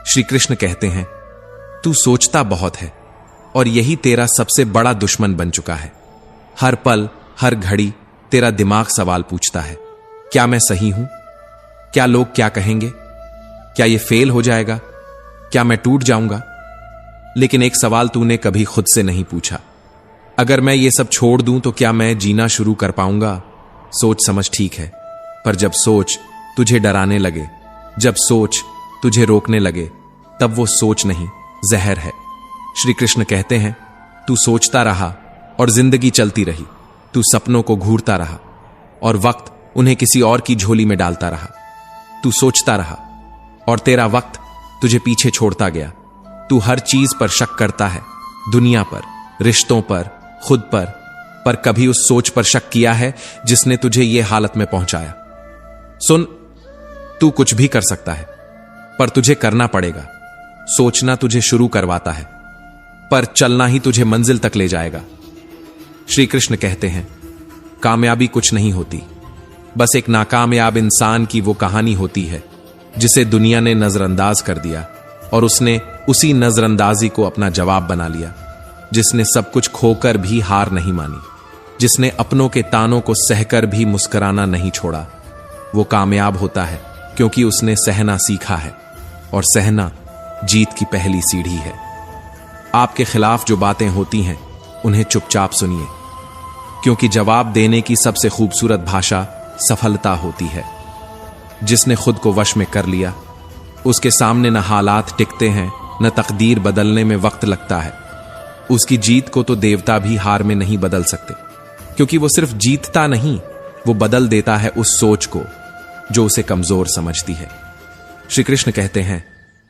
श्री कृष्ण कहते हैं, तू सोचता बहुत है और यही तेरा सबसे बड़ा दुश्मन बन चुका है। हर पल हर घड़ी तेरा दिमाग सवाल पूछता है, क्या मैं सही हूं? क्या लोग क्या कहेंगे? क्या यह फेल हो जाएगा? क्या मैं टूट जाऊंगा? लेकिन एक सवाल तूने कभी खुद से नहीं पूछा, अगर मैं ये सब छोड़ दूं तो क्या मैं जीना शुरू कर पाऊंगा? सोच समझ ठीक है, पर जब सोच तुझे डराने लगे, जब सोच तुझे रोकने लगे, तब वो सोच नहीं, जहर है। श्री कृष्ण कहते हैं, तू सोचता रहा और जिंदगी चलती रही। तू सपनों को घूरता रहा और वक्त उन्हें किसी और की झोली में डालता रहा। तू सोचता रहा और तेरा वक्त तुझे पीछे छोड़ता गया। तू हर चीज पर शक करता है, दुनिया पर, रिश्तों पर, खुद पर कभी उस सोच पर शक किया है जिसने तुझे यह हालत में पहुंचाया? सुन, तू कुछ भी कर सकता है, पर तुझे करना पड़ेगा। सोचना तुझे शुरू करवाता है, पर चलना ही तुझे मंजिल तक ले जाएगा। श्री कृष्ण कहते हैं, कामयाबी कुछ नहीं होती, बस एक नाकामयाब इंसान की वो कहानी होती है जिसे दुनिया ने नजरअंदाज कर दिया और उसने उसी नजरअंदाजी को अपना जवाब बना लिया। जिसने सब कुछ खोकर भी हार नहीं मानी, जिसने अपनों के तानों को सहकर भी मुस्कुराना नहीं छोड़ा, वो कामयाब होता है क्योंकि उसने सहना सीखा है, और सहना जीत की पहली सीढ़ी है। आपके खिलाफ जो बातें होती हैं उन्हें चुपचाप सुनिए, क्योंकि जवाब देने की सबसे खूबसूरत भाषा सफलता होती है। जिसने खुद को वश में कर लिया, उसके सामने न हालात टिकते हैं, न तकदीर बदलने में वक्त लगता है। उसकी जीत को तो देवता भी हार में नहीं बदल सकते, क्योंकि वो सिर्फ जीतता नहीं, वो बदल देता है उस सोच को जो उसे कमजोर समझती है। श्री कृष्ण कहते हैं,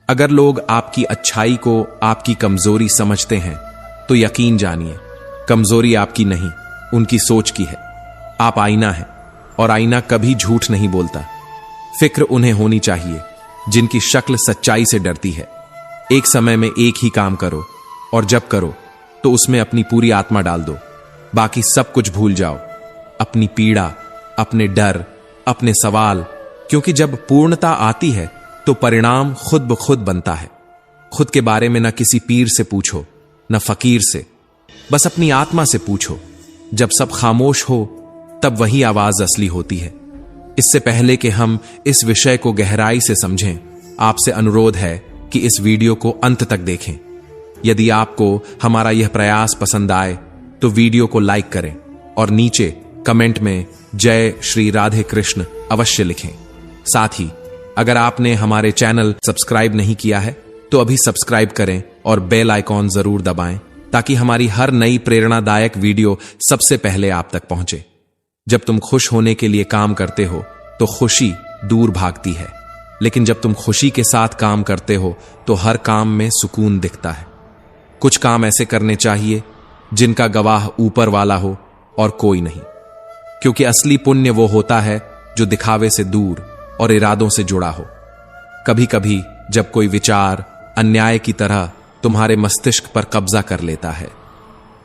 अगर लोग आपकी अच्छाई को आपकी कमजोरी समझते हैं तो यकीन जानिए, कमजोरी आपकी नहीं, उनकी सोच की है। आप आईना है और आईना कभी झूठ नहीं बोलता। फिक्र उन्हें होनी चाहिए जिनकी शक्ल सच्चाई से डरती है। एक समय में एक ही काम करो, और जब करो तो उसमें अपनी पूरी आत्मा डाल दो। बाकी सब कुछ भूल जाओ, अपनी पीड़ा, अपने डर, अपने सवाल, क्योंकि जब पूर्णता आती है तो परिणाम खुद ब खुद बनता है। खुद के बारे में न किसी पीर से पूछो, न फकीर से, बस अपनी आत्मा से पूछो। जब सब खामोश हो तब वही आवाज असली होती है। इससे पहले कि हम इस विषय को गहराई से समझें, आपसे अनुरोध है कि इस वीडियो को अंत तक देखें। यदि आपको हमारा यह प्रयास पसंद आए तो वीडियो को लाइक करें और नीचे कमेंट में जय श्री राधे कृष्ण अवश्य लिखें। साथ ही अगर आपने हमारे चैनल सब्सक्राइब नहीं किया है तो अभी सब्सक्राइब करें और बेल आइकॉन जरूर दबाएं, ताकि हमारी हर नई प्रेरणादायक वीडियो सबसे पहले आप तक पहुंचे। जब तुम खुश होने के लिए काम करते हो तो खुशी दूर भागती है, लेकिन जब तुम खुशी के साथ काम करते हो तो हर काम में सुकून दिखता है। कुछ काम ऐसे करने चाहिए जिनका गवाह ऊपर वाला हो और कोई नहीं, क्योंकि असली पुण्य वो होता है जो दिखावे से दूर और इरादों से जुड़ा हो। कभी कभी जब कोई विचार अन्याय की तरह तुम्हारे मस्तिष्क पर कब्जा कर लेता है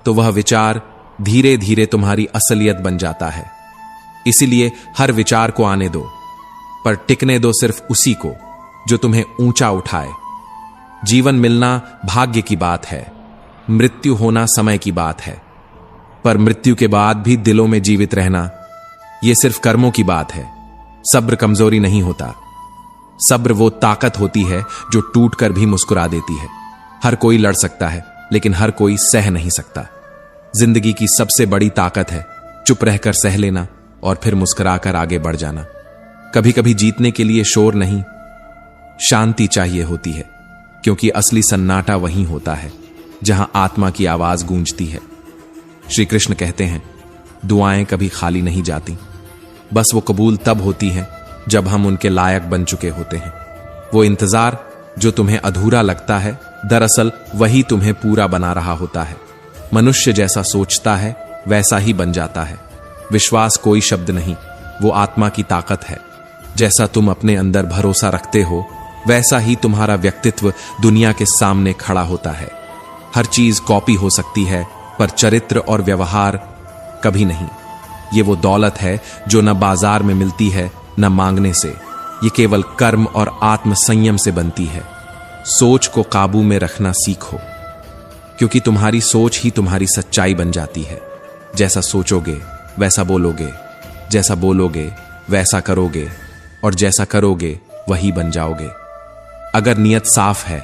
तो वह विचार धीरे धीरे तुम्हारी असलियत बन जाता है। इसीलिए हर विचार को आने दो, पर टिकने दो सिर्फ उसी को जो तुम्हें ऊंचा उठाए। जीवन मिलना भाग्य की बात है, मृत्यु होना समय की बात है, पर मृत्यु के बाद भी दिलों में जीवित रहना यह सिर्फ कर्मों की बात है। सब्र कमजोरी नहीं होता, सब्र वो ताकत होती है जो टूट कर भी मुस्कुरा देती है। हर कोई लड़ सकता है, लेकिन हर कोई सह नहीं सकता। जिंदगी की सबसे बड़ी ताकत है चुप रहकर सह लेना और फिर मुस्कुराकर आगे बढ़ जाना। कभी कभी जीतने के लिए शोर नहीं, शांति चाहिए होती है, क्योंकि असली सन्नाटा वहीं होता है जहां आत्मा की आवाज गूंजती है। श्री कृष्ण कहते हैं, दुआएं कभी खाली नहीं जाती, बस वो कबूल तब होती हैं जब हम उनके लायक बन चुके होते हैं। वो इंतजार जो तुम्हें अधूरा लगता है, दरअसल वही तुम्हें पूरा बना रहा होता है। मनुष्य जैसा सोचता है वैसा ही बन जाता है। विश्वास कोई शब्द नहीं, वो आत्मा की ताकत है। जैसा तुम अपने अंदर भरोसा रखते हो वैसा ही तुम्हारा व्यक्तित्व दुनिया के सामने खड़ा होता है। हर चीज कॉपी हो सकती है, पर चरित्र और व्यवहार कभी नहीं। ये वो दौलत है जो न बाजार में मिलती है न मांगने से, ये केवल कर्म और आत्म संयम से बनती है। सोच को काबू में रखना सीखो, क्योंकि तुम्हारी सोच ही तुम्हारी सच्चाई बन जाती है। जैसा सोचोगे वैसा बोलोगे, जैसा बोलोगे वैसा करोगे, और जैसा करोगे वही बन जाओगे। अगर नियत साफ है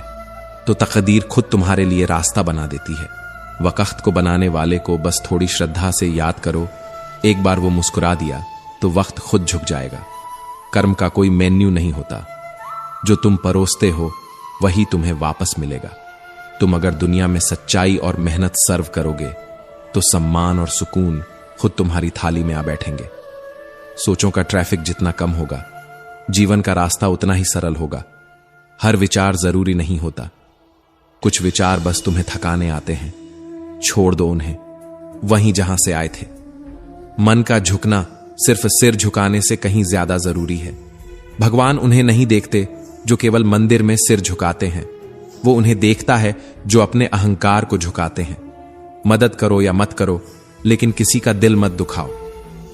तो तकदीर खुद तुम्हारे लिए रास्ता बना देती है। वक्त को बनाने वाले को बस थोड़ी श्रद्धा से याद करो, एक बार वो मुस्कुरा दिया तो वक्त खुद झुक जाएगा। कर्म का कोई मेन्यू नहीं होता, जो तुम परोसते हो वही तुम्हें वापस मिलेगा। तुम अगर दुनिया में सच्चाई और मेहनत सर्व करोगे तो सम्मान और सुकून खुद तुम्हारी थाली में आ बैठेंगे। सोचों का ट्रैफिक जितना कम होगा, जीवन का रास्ता उतना ही सरल होगा। हर विचार जरूरी नहीं होता, कुछ विचार बस तुम्हें थकाने आते हैं। छोड़ दो उन्हें वहीं जहां से आए थे। मन का झुकना सिर्फ सिर झुकाने से कहीं ज्यादा जरूरी है। भगवान उन्हें नहीं देखते जो केवल मंदिर में सिर झुकाते हैं, वो उन्हें देखता है जो अपने अहंकार को झुकाते हैं। मदद करो या मत करो, लेकिन किसी का दिल मत दुखाओ।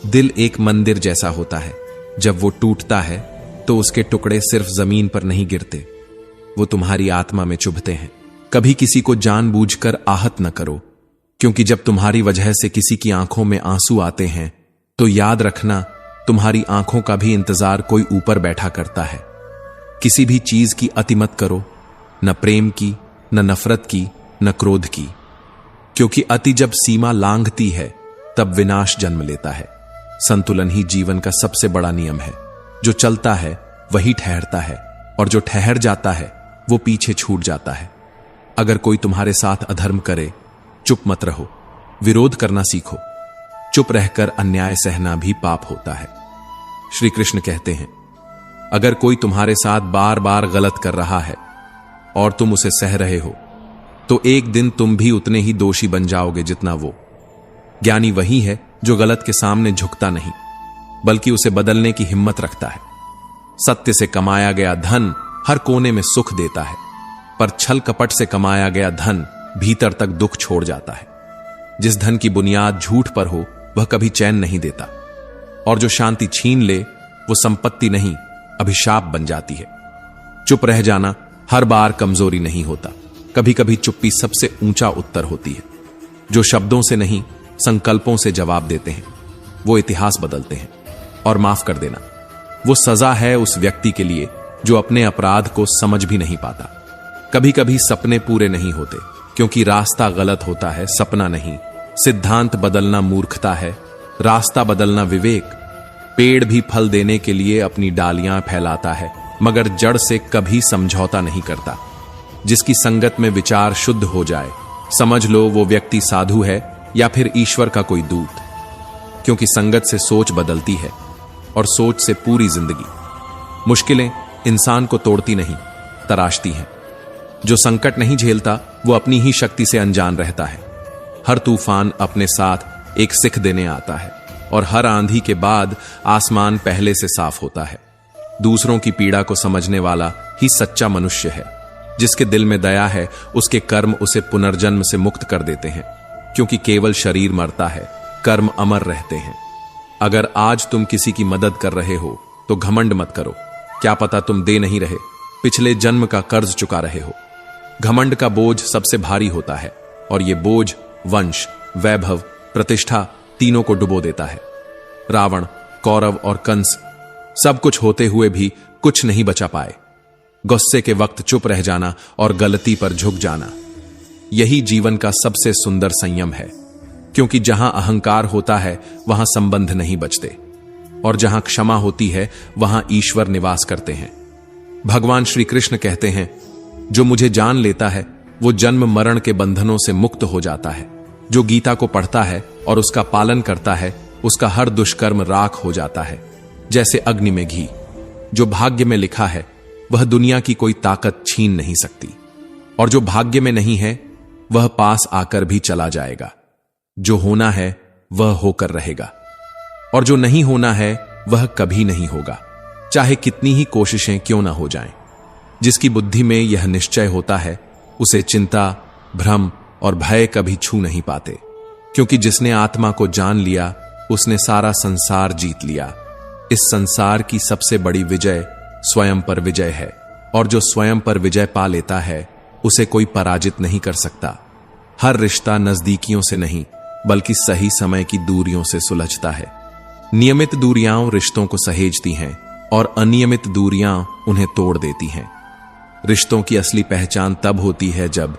दिल एक मंदिर जैसा होता है, जब वो टूटता है तो उसके टुकड़े सिर्फ जमीन पर नहीं गिरते, वो तुम्हारी आत्मा में चुभते हैं। कभी किसी को जानबूझकर आहत न करो, क्योंकि जब तुम्हारी वजह से किसी की आंखों में आंसू आते हैं तो याद रखना तुम्हारी आंखों का भी इंतजार कोई ऊपर बैठा करता है। किसी भी चीज की अति मत करो, न प्रेम की, न नफरत की, न क्रोध की, क्योंकि अति जब सीमा लांघती है तब विनाश जन्म लेता है। संतुलन ही जीवन का सबसे बड़ा नियम है। जो चलता है वही ठहरता है, और जो ठहर जाता है वो पीछे छूट जाता है। अगर कोई तुम्हारे साथ अधर्म करे, चुप मत रहो, विरोध करना सीखो। चुप रहकर अन्याय सहना भी पाप होता है। श्री कृष्ण कहते हैं, अगर कोई तुम्हारे साथ बार बार गलत कर रहा है और तुम उसे सह रहे हो, तो एक दिन तुम भी उतने ही दोषी बन जाओगे जितना वो। ज्ञानी वही है जो गलत के सामने झुकता नहीं, बल्कि उसे बदलने की हिम्मत रखता है। सत्य से कमाया गया धन हर कोने में सुख देता है, पर छल कपट से कमाया गया धन भीतर तक दुख छोड़ जाता है। जिस धन की बुनियाद झूठ पर हो वह कभी चैन नहीं देता, और जो शांति छीन ले वो संपत्ति नहीं अभिशाप बन जाती है। चुप रह जाना हर बार कमजोरी नहीं होता, कभी कभी चुप्पी सबसे ऊंचा उत्तर होती है। जो शब्दों से नहीं संकल्पों से जवाब देते हैं वो इतिहास बदलते हैं। और माफ कर देना वो सजा है उस व्यक्ति के लिए जो अपने अपराध को समझ भी नहीं पाता। कभी कभी सपने पूरे नहीं होते, क्योंकि रास्ता गलत होता है, सपना नहीं। सिद्धांत बदलना मूर्खता है, रास्ता बदलना विवेक। पेड़ भी फल देने के लिए अपनी डालियां फैलाता है, मगर जड़ से कभी समझौता नहीं करता। जिसकी संगत में विचार शुद्ध हो जाए, समझ लो वो व्यक्ति साधु है या फिर ईश्वर का कोई दूत, क्योंकि संगत से सोच बदलती है और सोच से पूरी जिंदगी। मुश्किलें इंसान को तोड़ती नहीं, तराशती हैं। जो संकट नहीं झेलता वो अपनी ही शक्ति से अनजान रहता है। हर तूफान अपने साथ एक सिख देने आता है, और हर आंधी के बाद आसमान पहले से साफ होता है। दूसरों की पीड़ा को समझने वाला ही सच्चा मनुष्य है। जिसके दिल में दया है उसके कर्म उसे पुनर्जन्म से मुक्त कर देते हैं, क्योंकि केवल शरीर मरता है, कर्म अमर रहते हैं। अगर आज तुम किसी की मदद कर रहे हो तो घमंड मत करो, क्या पता तुम दे नहीं रहे, पिछले जन्म का कर्ज चुका रहे हो। घमंड का बोझ सबसे भारी होता है, और यह बोझ वंश, वैभव, प्रतिष्ठा तीनों को डुबो देता है। रावण, कौरव और कंस सब कुछ होते हुए भी कुछ नहीं बचा पाए। गुस्से के वक्त चुप रह जाना और गलती पर झुक जाना, यही जीवन का सबसे सुंदर संयम है। क्योंकि जहां अहंकार होता है वहां संबंध नहीं बचते, और जहां क्षमा होती है वहां ईश्वर निवास करते हैं। भगवान श्री कृष्ण कहते हैं, जो मुझे जान लेता है वो जन्म मरण के बंधनों से मुक्त हो जाता है। जो गीता को पढ़ता है और उसका पालन करता है, उसका हर दुष्कर्म राख हो जाता है, जैसे अग्नि में घी। जो भाग्य में लिखा है वह दुनिया की कोई ताकत छीन नहीं सकती, और जो भाग्य में नहीं है वह पास आकर भी चला जाएगा। जो होना है वह होकर रहेगा, और जो नहीं होना है वह कभी नहीं होगा, चाहे कितनी ही कोशिशें क्यों ना हो जाएं। जिसकी बुद्धि में यह निश्चय होता है उसे चिंता, भ्रम और भय कभी छू नहीं पाते, क्योंकि जिसने आत्मा को जान लिया उसने सारा संसार जीत लिया। इस संसार की सबसे बड़ी विजय स्वयं पर विजय है। और जो स्वयं पर विजय पा लेता है उसे कोई पराजित नहीं कर सकता। हर रिश्ता नजदीकियों से नहीं बल्कि सही समय की दूरियों से सुलझता है। नियमित दूरियां रिश्तों को सहेजती हैं और अनियमित दूरियां उन्हें तोड़ देती हैं। रिश्तों की असली पहचान तब होती है जब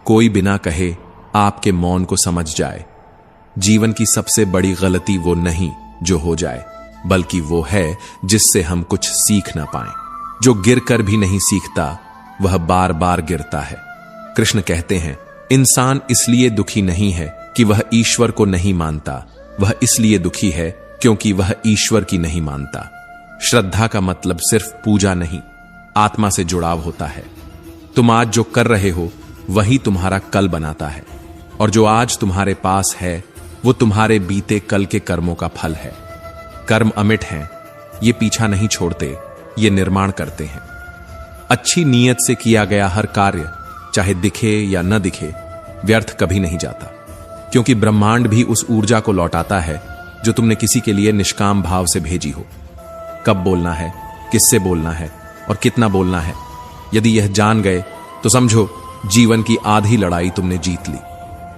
कोई बिना कहे आपके मौन को समझ जाए। जीवन की सबसे बड़ी गलती वो नहीं जो हो जाए, बल्कि वो है जिससे हम कुछ सीख ना पाएं। जो गिरकर भी नहीं सीखता वह बार बार गिरता है। कृष्ण कहते हैं, इंसान इसलिए दुखी नहीं है कि वह ईश्वर को नहीं मानता, वह इसलिए दुखी है क्योंकि वह ईश्वर की नहीं मानता। श्रद्धा का मतलब सिर्फ पूजा नहीं, आत्मा से जुड़ाव होता है। तुम आज जो कर रहे हो वही तुम्हारा कल बनाता है, और जो आज तुम्हारे पास है वो तुम्हारे बीते कल के कर्मों का फल है। कर्म अमिट हैं, ये पीछा नहीं छोड़ते, ये निर्माण करते हैं। अच्छी नीयत से किया गया हर कार्य, चाहे दिखे या न दिखे, व्यर्थ कभी नहीं जाता, क्योंकि ब्रह्मांड भी उस ऊर्जा को लौटाता है जो तुमने किसी के लिए निष्काम भाव से भेजी हो। कब बोलना है, किससे बोलना है और कितना बोलना है, यदि यह जान गए तो समझो जीवन की आधी लड़ाई तुमने जीत ली।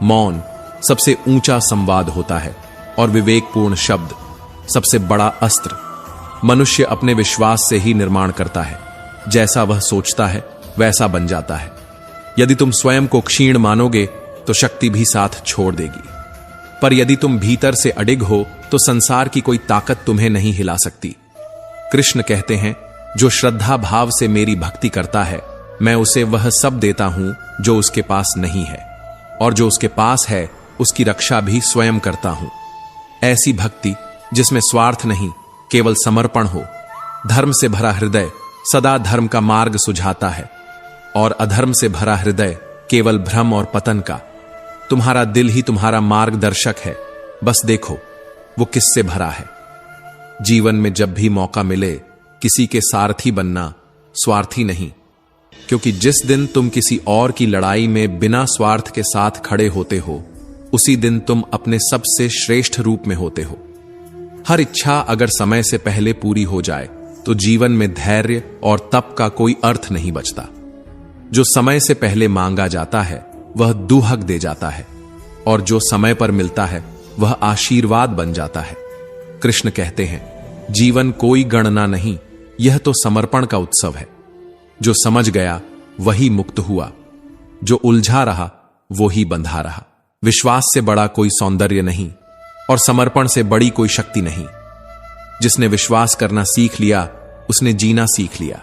मौन सबसे ऊंचा संवाद होता है और विवेकपूर्ण शब्द सबसे बड़ा अस्त्र। मनुष्य अपने विश्वास से ही निर्माण करता है। जैसा वह सोचता है वैसा बन जाता है। यदि तुम स्वयं को क्षीण मानोगे तो शक्ति भी साथ छोड़ देगी, पर यदि तुम भीतर से अडिग हो तो संसार की कोई ताकत तुम्हें नहीं हिला सकती। कृष्ण कहते हैं, जो श्रद्धा भाव से मेरी भक्ति करता है मैं उसे वह सब देता हूं जो उसके पास नहीं है, और जो उसके पास है उसकी रक्षा भी स्वयं करता हूं। ऐसी भक्ति जिसमें स्वार्थ नहीं केवल समर्पण हो। धर्म से भरा हृदय सदा धर्म का मार्ग सुझाता है, और अधर्म से भरा हृदय केवल भ्रम और पतन का। तुम्हारा दिल ही तुम्हारा मार्गदर्शक है, बस देखो वो किससे भरा है। जीवन में जब भी मौका मिले किसी के सारथी बनना, स्वार्थी नहीं, क्योंकि जिस दिन तुम किसी और की लड़ाई में बिना स्वार्थ के साथ खड़े होते हो उसी दिन तुम अपने सबसे श्रेष्ठ रूप में होते हो। हर इच्छा अगर समय से पहले पूरी हो जाए तो जीवन में धैर्य और तप का कोई अर्थ नहीं बचता। जो समय से पहले मांगा जाता है वह दुहक दे जाता है, और जो समय पर मिलता है वह आशीर्वाद बन जाता है। कृष्ण कहते हैं, जीवन कोई गणना नहीं, यह तो समर्पण का उत्सव है। जो समझ गया वही मुक्त हुआ, जो उलझा रहा वो ही बंधा रहा। विश्वास से बड़ा कोई सौंदर्य नहीं और समर्पण से बड़ी कोई शक्ति नहीं। जिसने विश्वास करना सीख लिया उसने जीना सीख लिया,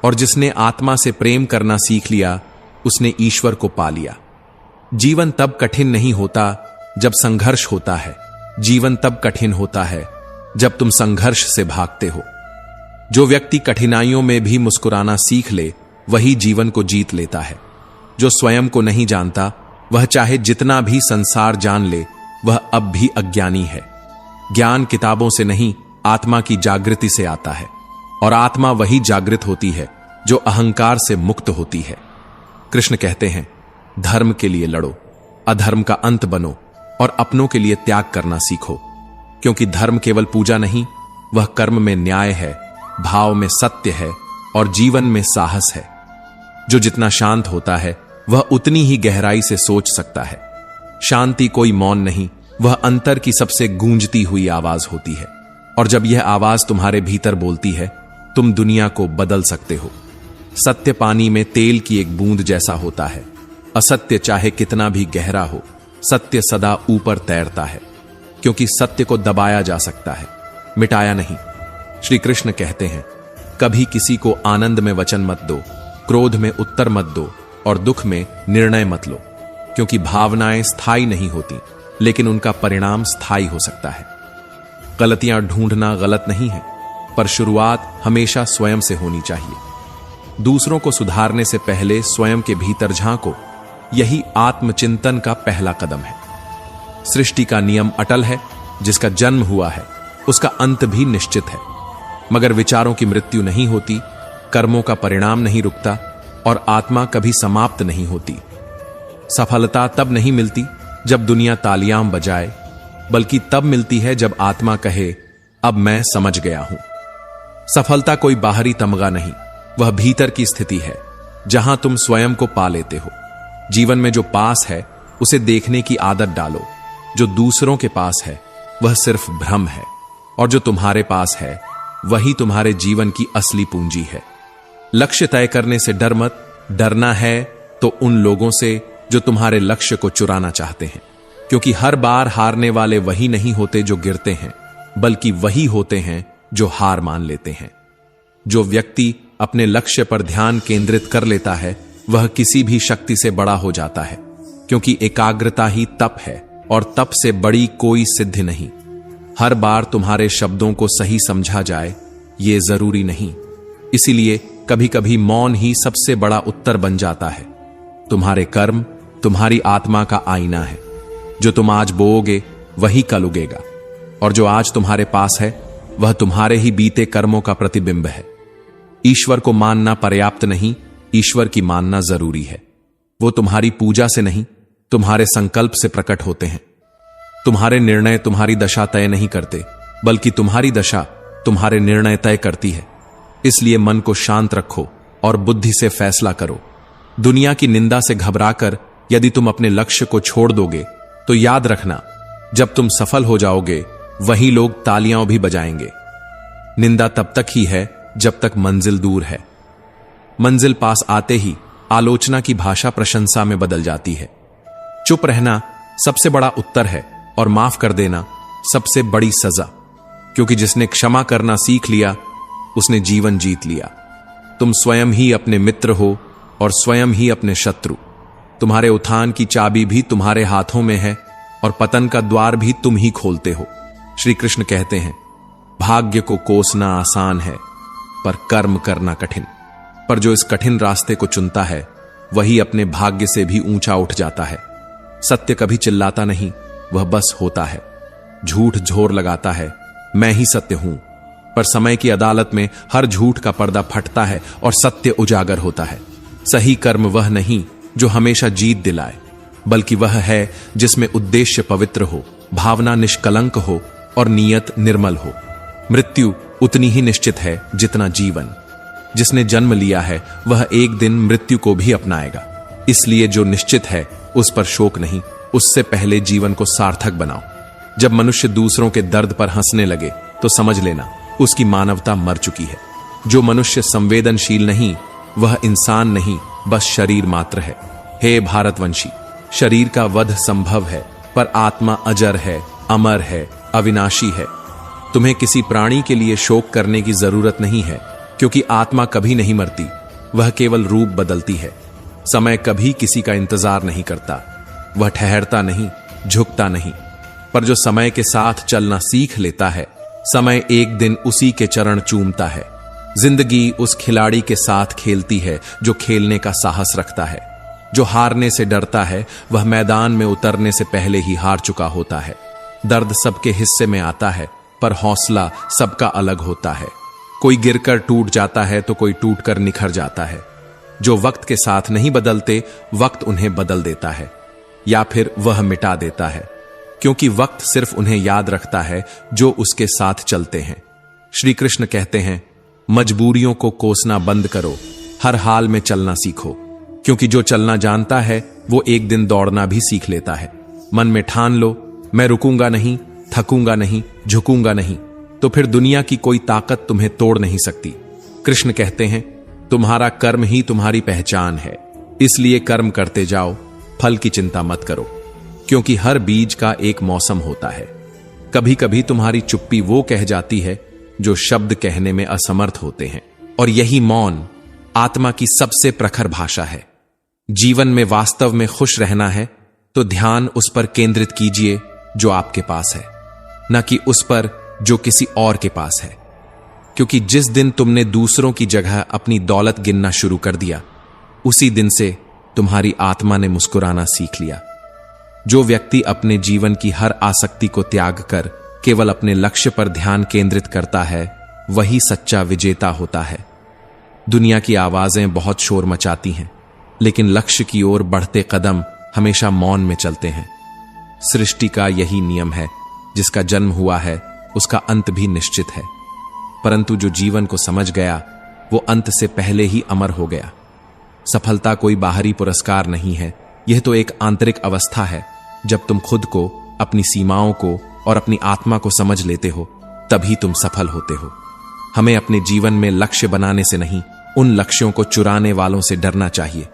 और जिसने आत्मा से प्रेम करना सीख लिया उसने ईश्वर को पा लिया। जीवन तब कठिन नहीं होता जब संघर्ष होता है, जीवन तब कठिन होता है जब तुम संघर्ष से भागते हो। जो व्यक्ति कठिनाइयों में भी मुस्कुराना सीख ले वही जीवन को जीत लेता है। जो स्वयं को नहीं जानता वह चाहे जितना भी संसार जान ले वह अब भी अज्ञानी है। ज्ञान किताबों से नहीं आत्मा की जागृति से आता है, और आत्मा वही जागृत होती है जो अहंकार से मुक्त होती है। कृष्ण कहते हैं, धर्म के लिए लड़ो, अधर्म का अंत बनो और अपनों के लिए त्याग करना सीखो, क्योंकि धर्म केवल पूजा नहीं, वह कर्म में न्याय है, भाव में सत्य है और जीवन में साहस है। जो जितना शांत होता है वह उतनी ही गहराई से सोच सकता है। शांति कोई मौन नहीं, वह अंतर की सबसे गूंजती हुई आवाज होती है, और जब यह आवाज तुम्हारे भीतर बोलती है तुम दुनिया को बदल सकते हो। सत्य पानी में तेल की एक बूंद जैसा होता है। असत्य चाहे कितना भी गहरा हो, सत्य सदा ऊपर तैरता है, क्योंकि सत्य को दबाया जा सकता है, मिटाया नहीं। श्री कृष्ण कहते हैं, कभी किसी को आनंद में वचन मत दो, क्रोध में उत्तर मत दो और दुख में निर्णय मत लो, क्योंकि भावनाएं स्थायी नहीं होती लेकिन उनका परिणाम स्थायी हो सकता है। गलतियां ढूंढना गलत नहीं है, पर शुरुआत हमेशा स्वयं से होनी चाहिए। दूसरों को सुधारने से पहले स्वयं के भीतर झांको, यही आत्मचिंतन का पहला कदम है। सृष्टि का नियम अटल है, जिसका जन्म हुआ है उसका अंत भी निश्चित है, मगर विचारों की मृत्यु नहीं होती, कर्मों का परिणाम नहीं रुकता और आत्मा कभी समाप्त नहीं होती। सफलता तब नहीं मिलती जब दुनिया तालियां बजाए, बल्कि तब मिलती है जब आत्मा कहे, अब मैं समझ गया हूं। सफलता कोई बाहरी तमगा नहीं, वह भीतर की स्थिति है जहां तुम स्वयं को पा लेते हो। जीवन में जो पास है उसे देखने की आदत डालो। जो दूसरों के पास है वह सिर्फ भ्रम है, और जो तुम्हारे पास है वही तुम्हारे जीवन की असली पूंजी है। लक्ष्य तय करने से डर मत। डरना है तो उन लोगों से जो तुम्हारे लक्ष्य को चुराना चाहते हैं, क्योंकि हर बार हारने वाले वही नहीं होते जो गिरते हैं, बल्कि वही होते हैं जो हार मान लेते हैं। जो व्यक्ति अपने लक्ष्य पर ध्यान केंद्रित कर लेता है वह किसी भी शक्ति से बड़ा हो जाता है, क्योंकि एकाग्रता ही तप है और तप से बड़ी कोई सिद्धि नहीं। हर बार तुम्हारे शब्दों को सही समझा जाए ये जरूरी नहीं, इसीलिए कभी कभी मौन ही सबसे बड़ा उत्तर बन जाता है। तुम्हारे कर्म तुम्हारी आत्मा का आईना है। जो तुम आज बोओगे वही कल उगेगा, और जो आज तुम्हारे पास है वह तुम्हारे ही बीते कर्मों का प्रतिबिंब है। ईश्वर को मानना पर्याप्त नहीं, ईश्वर की मानना जरूरी है। वो तुम्हारी पूजा से नहीं, तुम्हारे संकल्प से प्रकट होते हैं। तुम्हारे निर्णय तुम्हारी दशा तय नहीं करते, बल्कि तुम्हारी दशा तुम्हारे निर्णय तय करती है। इसलिए मन को शांत रखो और बुद्धि से फैसला करो। दुनिया की निंदा से घबराकर यदि तुम अपने लक्ष्य को छोड़ दोगे तो याद रखना, जब तुम सफल हो जाओगे वही लोग तालियां भी बजाएंगे। निंदा तब तक ही है जब तक मंजिल दूर है। मंजिल पास आते ही आलोचना की भाषा प्रशंसा में बदल जाती है। चुप रहना सबसे बड़ा उत्तर है और माफ कर देना सबसे बड़ी सजा, क्योंकि जिसने क्षमा करना सीख लिया उसने जीवन जीत लिया। तुम स्वयं ही अपने मित्र हो और स्वयं ही अपने शत्रु। तुम्हारे उत्थान की चाबी भी तुम्हारे हाथों में है और पतन का द्वार भी तुम ही खोलते हो। श्री कृष्ण कहते हैं, भाग्य को कोसना आसान है पर कर्म करना कठिन। पर जो इस कठिन रास्ते को चुनता है वही अपने भाग्य से भी ऊंचा उठ जाता है। सत्य कभी चिल्लाता नहीं, वह बस होता है। झूठ जोर लगाता है, मैं ही सत्य हूं, पर समय की अदालत में हर झूठ का पर्दा फटता है और सत्य उजागर होता है। सही कर्म वह नहीं जो हमेशा जीत दिलाए, बल्कि वह है जिसमें उद्देश्य पवित्र हो, भावना निष्कलंक हो और नीयत निर्मल हो। मृत्यु उतनी ही निश्चित है जितना जीवन। जिसने जन्म लिया है वह एक दिन मृत्यु को भी अपनाएगा। इसलिए जो निश्चित है उस पर शोक नहीं, उससे पहले जीवन को सार्थक बनाओ। जब मनुष्य दूसरों के दर्द पर हंसने लगे तो समझ लेना उसकी मानवता मर चुकी है। जो मनुष्य संवेदनशील नहीं वह इंसान नहीं, बस शरीर मात्र है। हे भारतवंशी, शरीर का वध संभव है पर आत्मा अजर है, अमर है, अविनाशी है। तुम्हें किसी प्राणी के लिए शोक करने की जरूरत नहीं है, क्योंकि आत्मा कभी नहीं मरती, वह केवल रूप बदलती है। समय कभी किसी का इंतजार नहीं करता, वह ठहरता नहीं, झुकता नहीं। पर जो समय के साथ चलना सीख लेता है, समय एक दिन उसी के चरण चूमता है। जिंदगी उस खिलाड़ी के साथ खेलती है जो खेलने का साहस रखता है। जो हारने से डरता है वह मैदान में उतरने से पहले ही हार चुका होता है। दर्द सबके हिस्से में आता है, पर हौसला सबका अलग होता है। कोई गिरकर टूट जाता है तो कोई टूटकर निखर जाता है। जो वक्त के साथ नहीं बदलते, वक्त उन्हें बदल देता है या फिर वह मिटा देता है, क्योंकि वक्त सिर्फ उन्हें याद रखता है जो उसके साथ चलते हैं। श्री कृष्ण कहते हैं, मजबूरियों को कोसना बंद करो, हर हाल में चलना सीखो, क्योंकि जो चलना जानता है वो एक दिन दौड़ना भी सीख लेता है। मन में ठान लो, मैं रुकूंगा नहीं, थकूंगा नहीं, झुकूंगा नहीं, तो फिर दुनिया की कोई ताकत तुम्हें तोड़ नहीं सकती। कृष्ण कहते हैं, तुम्हारा कर्म ही तुम्हारी पहचान है, इसलिए कर्म करते जाओ, फल की चिंता मत करो, क्योंकि हर बीज का एक मौसम होता है। कभी कभी तुम्हारी चुप्पी वो कह जाती है जो शब्द कहने में असमर्थ होते हैं, और यही मौन आत्मा की सबसे प्रखर भाषा है। जीवन में वास्तव में खुश रहना है तो ध्यान उस पर केंद्रित कीजिए जो आपके पास है, न कि उस पर जो किसी और के पास है। क्योंकि जिस दिन तुमने दूसरों की जगह अपनी दौलत गिनना शुरू कर दिया, उसी दिन से तुम्हारी आत्मा ने मुस्कुराना सीख लिया। जो व्यक्ति अपने जीवन की हर आसक्ति को त्याग कर केवल अपने लक्ष्य पर ध्यान केंद्रित करता है, वही सच्चा विजेता होता है। दुनिया की आवाजें बहुत शोर मचाती हैं, लेकिन लक्ष्य की ओर बढ़ते कदम हमेशा मौन में चलते हैं। सृष्टि का यही नियम है, जिसका जन्म हुआ है उसका अंत भी निश्चित है। परंतु जो जीवन को समझ गया वो अंत से पहले ही अमर हो गया। सफलता कोई बाहरी पुरस्कार नहीं है, यह तो एक आंतरिक अवस्था है। जब तुम खुद को, अपनी सीमाओं को और अपनी आत्मा को समझ लेते हो, तभी तुम सफल होते हो। हमें अपने जीवन में लक्ष्य बनाने से नहीं, उन लक्ष्यों को चुराने वालों से डरना चाहिए,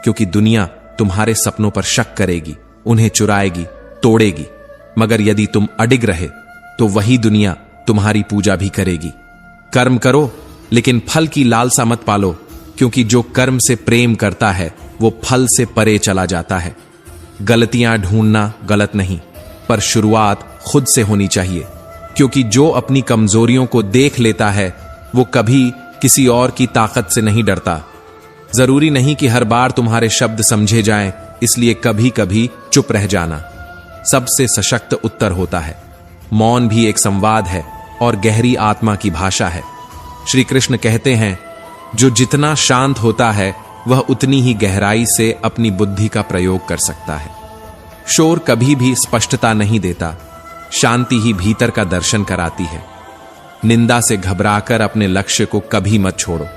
क्योंकि दुनिया तुम्हारे सपनों पर शक करेगी, उन्हें चुराएगी, तोड़ेगी। मगर यदि तुम अडिग रहे तो वही दुनिया तुम्हारी पूजा भी करेगी। कर्म करो, लेकिन फल की लालसा मत पालो, क्योंकि जो कर्म से प्रेम करता है वो फल से परे चला जाता है। गलतियां ढूंढना गलत नहीं, पर शुरुआत खुद से होनी चाहिए, क्योंकि जो अपनी कमजोरियों को देख लेता है वो कभी किसी और की ताकत से नहीं डरता। जरूरी नहीं कि हर बार तुम्हारे शब्द समझे जाएं, इसलिए कभी कभी चुप रह जाना सबसे सशक्त उत्तर होता है। मौन भी एक संवाद है और गहरी आत्मा की भाषा है। श्री कृष्ण कहते हैं, जो जितना शांत होता है वह उतनी ही गहराई से अपनी बुद्धि का प्रयोग कर सकता है। शोर कभी भी स्पष्टता नहीं देता, शांति ही भीतर का दर्शन कराती है। निंदा से घबराकर अपने लक्ष्य को कभी मत छोड़ो,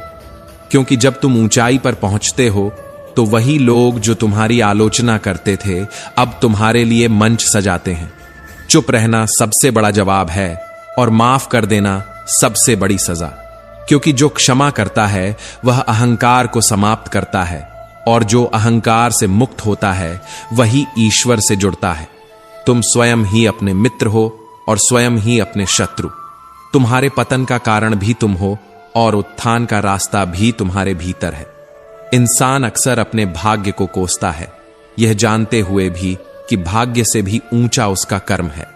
क्योंकि जब तुम ऊंचाई पर पहुंचते हो तो वही लोग जो तुम्हारी आलोचना करते थे अब तुम्हारे लिए मंच सजाते हैं। चुप रहना सबसे बड़ा जवाब है और माफ कर देना सबसे बड़ी सजा, क्योंकि जो क्षमा करता है वह अहंकार को समाप्त करता है, और जो अहंकार से मुक्त होता है वही ईश्वर से जुड़ता है। तुम स्वयं ही अपने मित्र हो और स्वयं ही अपने शत्रु। तुम्हारे पतन का कारण भी तुम हो और उत्थान का रास्ता भी तुम्हारे भीतर है। इंसान अक्सर अपने भाग्य को कोसता है, यह जानते हुए भी कि भाग्य से भी ऊंचा उसका कर्म है।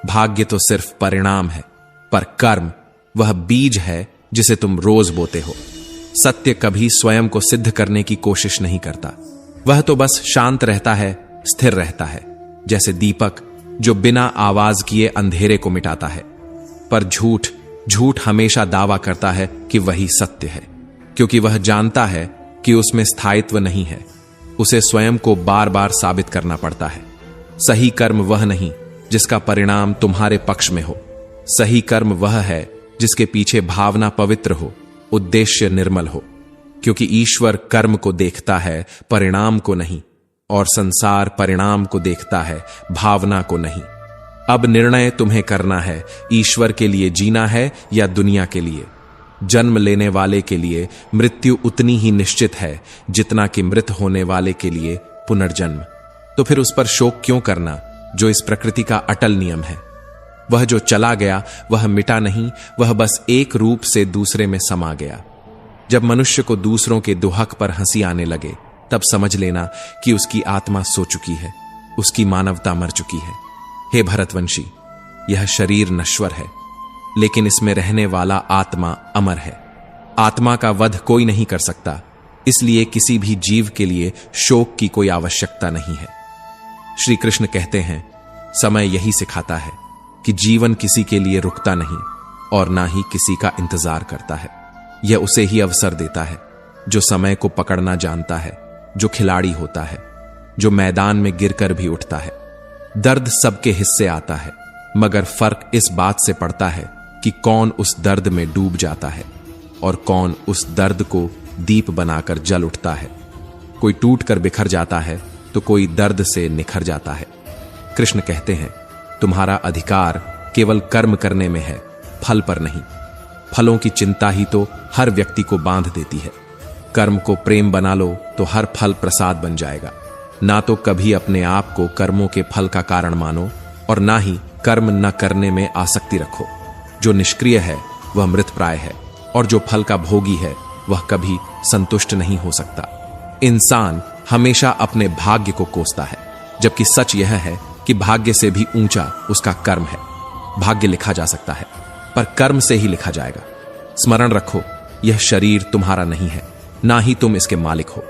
भाग्य तो सिर्फ परिणाम है, पर कर्म वह बीज है जिसे तुम रोज बोते हो। सत्य कभी स्वयं को सिद्ध करने की कोशिश नहीं करता, वह तो बस शांत रहता है, स्थिर रहता है, जैसे दीपक जो बिना आवाज किए अंधेरे को मिटाता है। पर झूठ हमेशा दावा करता है कि वही सत्य है, क्योंकि वह जानता है कि उसमें स्थायित्व नहीं है। उसे स्वयं को बार बार साबित करना पड़ता है। सही कर्म वह नहीं जिसका परिणाम तुम्हारे पक्ष में हो। सही कर्म वह है जिसके पीछे भावना पवित्र हो, उद्देश्य निर्मल हो, क्योंकि ईश्वर कर्म को देखता है, परिणाम को नहीं, और संसार परिणाम को देखता है, भावना को नहीं। अब निर्णय तुम्हें करना है, ईश्वर के लिए जीना है या दुनिया के लिए। जन्म लेने वाले के लिए मृत्यु उतनी ही निश्चित है जितना कि मृत होने वाले के लिए पुनर्जन्म। तो फिर उस पर शोक क्यों करना जो इस प्रकृति का अटल नियम है। वह जो चला गया वह मिटा नहीं, वह बस एक रूप से दूसरे में समा गया। जब मनुष्य को दूसरों के दुहक पर हंसी आने लगे तब समझ लेना कि उसकी आत्मा सो चुकी है, उसकी मानवता मर चुकी है। हे भरतवंशी, यह शरीर नश्वर है, लेकिन इसमें रहने वाला आत्मा अमर है। आत्मा का वध कोई नहीं कर सकता, इसलिए किसी भी जीव के लिए शोक की कोई आवश्यकता नहीं है। श्री कृष्ण कहते हैं, समय यही सिखाता है कि जीवन किसी के लिए रुकता नहीं और ना ही किसी का इंतजार करता है। यह उसे ही अवसर देता है जो समय को पकड़ना जानता है, जो खिलाड़ी होता है, जो मैदान में गिरकर भी उठता है। दर्द सबके हिस्से आता है, मगर फर्क इस बात से पड़ता है कि कौन उस दर्द में डूब जाता है और कौन उस दर्द को दीप बनाकर जल उठता है। कोई टूट कर बिखर जाता है तो कोई दर्द से निखर जाता है। कृष्ण कहते हैं, तुम्हारा अधिकार केवल कर्म करने में है, फल पर नहीं। फलों की चिंता ही तो हर व्यक्ति को बांध देती है। कर्म को प्रेम बना लो तो हर फल प्रसाद बन जाएगा। ना तो कभी अपने आप को कर्मों के फल का कारण मानो और ना ही कर्म न करने में आसक्ति रखो। जो निष्क्रिय है वह मृतप्राय है और जो फल का भोगी है वह कभी संतुष्ट नहीं हो सकता। इंसान हमेशा अपने भाग्य को कोसता है, जबकि सच यह है कि भाग्य से भी ऊंचा उसका कर्म है। भाग्य लिखा जा सकता है पर कर्म से ही लिखा जाएगा। स्मरण रखो, यह शरीर तुम्हारा नहीं है, ना ही तुम इसके मालिक हो।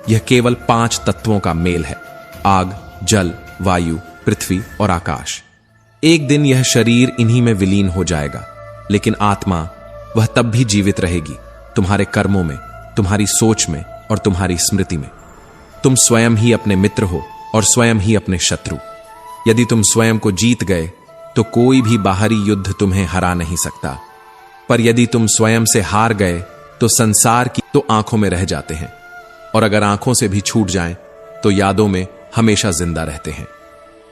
यह केवल 5 तत्वों का मेल है, आग, जल, वायु, पृथ्वी और आकाश। एक दिन यह शरीर इन्हीं में विलीन हो जाएगा, लेकिन आत्मा वह तब भी जीवित रहेगी, तुम्हारे कर्मों में, तुम्हारी सोच में और तुम्हारी स्मृति में। तुम स्वयं ही अपने मित्र हो और स्वयं ही अपने शत्रु। यदि तुम स्वयं को जीत गए तो कोई भी बाहरी युद्ध तुम्हें हरा नहीं सकता, पर यदि तुम स्वयं से हार गए तो संसार की तो आंखों में रह जाते हैं, और अगर आंखों से भी छूट जाएं तो यादों में हमेशा जिंदा रहते हैं।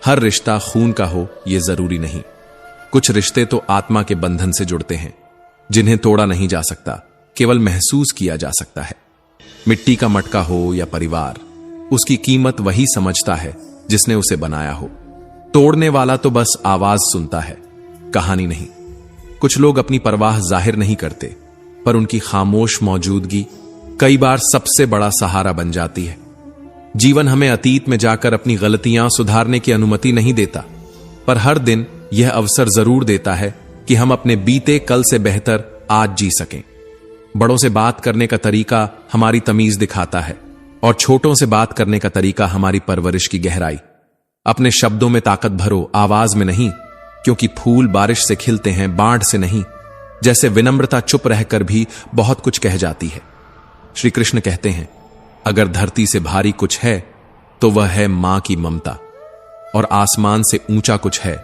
हर रिश्ता खून का हो यह जरूरी नहीं। कुछ रिश्ते तो आत्मा के बंधन से जुड़ते हैं, जिन्हें तोड़ा नहीं जा सकता, केवल महसूस किया जा सकता है। मिट्टी का मटका हो या परिवार, उसकी कीमत वही समझता है जिसने उसे बनाया हो। तोड़ने वाला तो बस आवाज सुनता है, कहानी नहीं। कुछ लोग अपनी परवाह जाहिर नहीं करते, पर उनकी खामोश मौजूदगी कई बार सबसे बड़ा सहारा बन जाती है। जीवन हमें अतीत में जाकर अपनी गलतियां सुधारने की अनुमति नहीं देता, पर हर दिन यह अवसर जरूर देता है कि हम अपने बीते कल से बेहतर आज जी सकें। बड़ों से बात करने का तरीका हमारी तमीज दिखाता है, और छोटों से बात करने का तरीका हमारी परवरिश की गहराई। अपने शब्दों में ताकत भरो, आवाज में नहीं, क्योंकि फूल बारिश से खिलते हैं, बाढ़ से नहीं। जैसे विनम्रता चुप रहकर भी बहुत कुछ कह जाती है। श्री कृष्ण कहते हैं, अगर धरती से भारी कुछ है तो वह है मां की ममता, और आसमान से ऊंचा कुछ है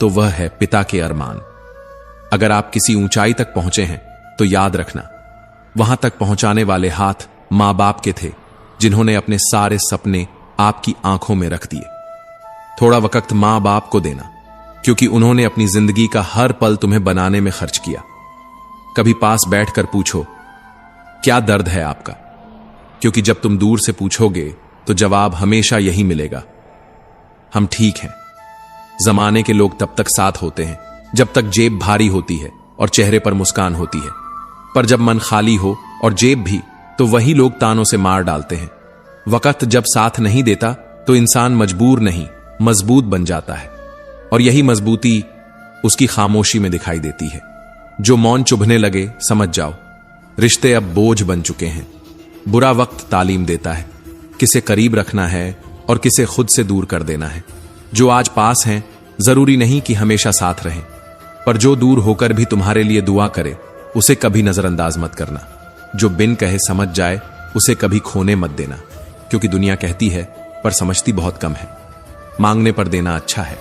तो वह है पिता के अरमान। अगर आप किसी ऊंचाई तक पहुंचे हैं तो याद रखना, वहां तक पहुंचाने वाले हाथ मां बाप के थे, जिन्होंने अपने सारे सपने आपकी आंखों में रख दिए। थोड़ा वक्त मां बाप को देना, क्योंकि उन्होंने अपनी जिंदगी का हर पल तुम्हें बनाने में खर्च किया। कभी पास बैठकर पूछो, क्या दर्द है आपका? क्योंकि जब तुम दूर से पूछोगे तो जवाब हमेशा यही मिलेगा, हम ठीक हैं। जमाने के लोग तब तक साथ होते हैं जब तक जेब भारी होती है और चेहरे पर मुस्कान होती है, पर जब मन खाली हो और जेब भी, तो वही लोग तानों से मार डालते हैं। वक्त जब साथ नहीं देता तो इंसान मजबूर नहीं, मजबूत बन जाता है, और यही मजबूती उसकी खामोशी में दिखाई देती है। जो मौन चुभने लगे, समझ जाओ रिश्ते अब बोझ बन चुके हैं। बुरा वक्त तालीम देता है किसे करीब रखना है और किसे खुद से दूर कर देना है। जो आज पास हैं जरूरी नहीं कि हमेशा साथ रहें, पर जो दूर होकर भी तुम्हारे लिए दुआ करे उसे कभी नजरअंदाज मत करना। जो बिन कहे समझ जाए उसे कभी खोने मत देना, क्योंकि दुनिया कहती है पर समझती बहुत कम है। मांगने पर देना अच्छा है,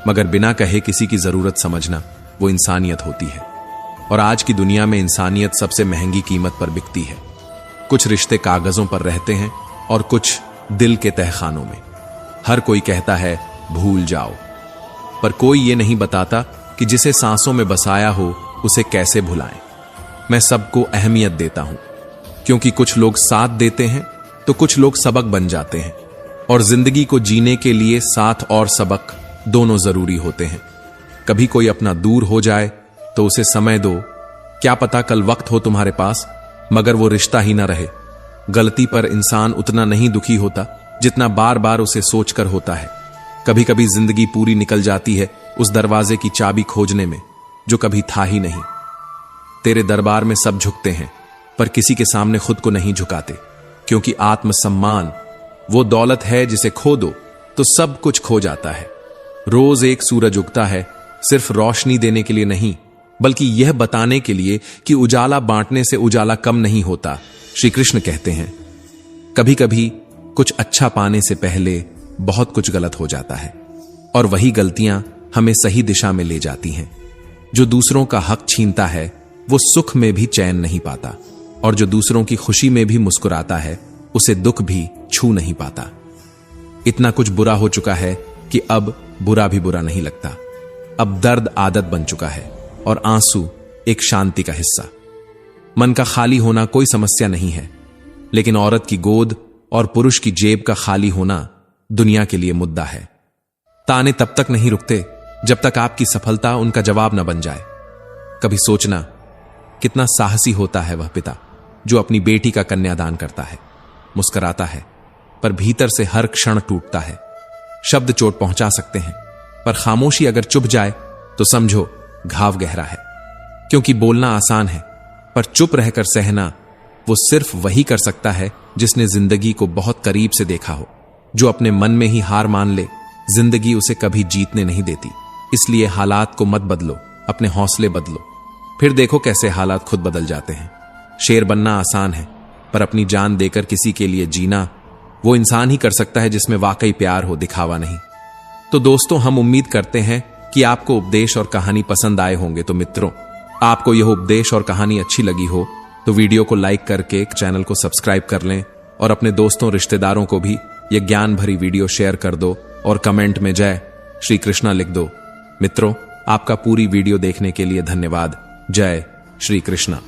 मगर बिना कहे किसी की जरूरत समझना वो इंसानियत होती है, और आज की दुनिया में इंसानियत सबसे महंगी कीमत पर बिकती है। कुछ रिश्ते कागजों पर रहते हैं और कुछ दिल के तहखानों में। हर कोई कहता है भूल जाओ, पर कोई ये नहीं बताता कि जिसे सांसों में बसाया हो उसे कैसे भुलाएं। मैं सबको अहमियत देता हूं, क्योंकि कुछ लोग साथ देते हैं तो कुछ लोग सबक बन जाते हैं, और जिंदगी को जीने के लिए साथ और सबक दोनों जरूरी होते हैं। कभी कोई अपना दूर हो जाए तो उसे समय दो, क्या पता कल वक्त हो तुम्हारे पास मगर वो रिश्ता ही ना रहे। गलती पर इंसान उतना नहीं दुखी होता जितना बार बार उसे सोचकर होता है। कभी कभी जिंदगी पूरी निकल जाती है उस दरवाजे की चाबी खोजने में जो कभी था ही नहीं। तेरे दरबार में सब झुकते हैं, पर किसी के सामने खुद को नहीं झुकाते, क्योंकि आत्मसम्मान वो दौलत है जिसे खो दो तो सब कुछ खो जाता है। रोज एक सूरज उगता है, सिर्फ रोशनी देने के लिए नहीं, बल्कि यह बताने के लिए कि उजाला बांटने से उजाला कम नहीं होता। श्री कृष्ण कहते हैं, कभी कभी कुछ अच्छा पाने से पहले बहुत कुछ गलत हो जाता है, और वही गलतियां हमें सही दिशा में ले जाती हैं। जो दूसरों का हक छीनता है वो सुख में भी चैन नहीं पाता, और जो दूसरों की खुशी में भी मुस्कुराता है उसे दुख भी छू नहीं पाता। इतना कुछ बुरा हो चुका है कि अब बुरा भी बुरा नहीं लगता। अब दर्द आदत बन चुका है और आंसू एक शांति का हिस्सा। मन का खाली होना कोई समस्या नहीं है, लेकिन औरत की गोद और पुरुष की जेब का खाली होना दुनिया के लिए मुद्दा है। ताने तब तक नहीं रुकते जब तक आपकी सफलता उनका जवाब न बन जाए। कभी सोचना कितना साहसी होता है वह पिता जो अपनी बेटी का कन्यादान करता है, मुस्कुराता है, पर भीतर से हर क्षण टूटता है। शब्द चोट पहुंचा सकते हैं, पर खामोशी अगर चुप जाए तो समझो घाव गहरा है। क्योंकि बोलना आसान है, पर चुप रहकर सहना वो सिर्फ वही कर सकता है जिसने जिंदगी को बहुत करीब से देखा हो। जो अपने मन में ही हार मान ले, जिंदगी उसे कभी जीतने नहीं देती। इसलिए हालात को मत बदलो, अपने हौसले बदलो, फिर देखो कैसे हालात खुद बदल जाते हैं। शेर बनना आसान है, पर अपनी जान देकर किसी के लिए जीना वो इंसान ही कर सकता है जिसमें वाकई प्यार हो, दिखावा नहीं। तो दोस्तों, हम उम्मीद करते हैं कि आपको उपदेश और कहानी पसंद आए होंगे। तो मित्रों, आपको यह उपदेश और कहानी अच्छी लगी हो तो वीडियो को लाइक करके चैनल को सब्सक्राइब कर लें और अपने दोस्तों रिश्तेदारों को भी ये ज्ञान भरी वीडियो शेयर कर दो और कमेंट में जय श्री कृष्णा लिख दो। मित्रों, आपका पूरी वीडियो देखने के लिए धन्यवाद। जय श्री कृष्णा।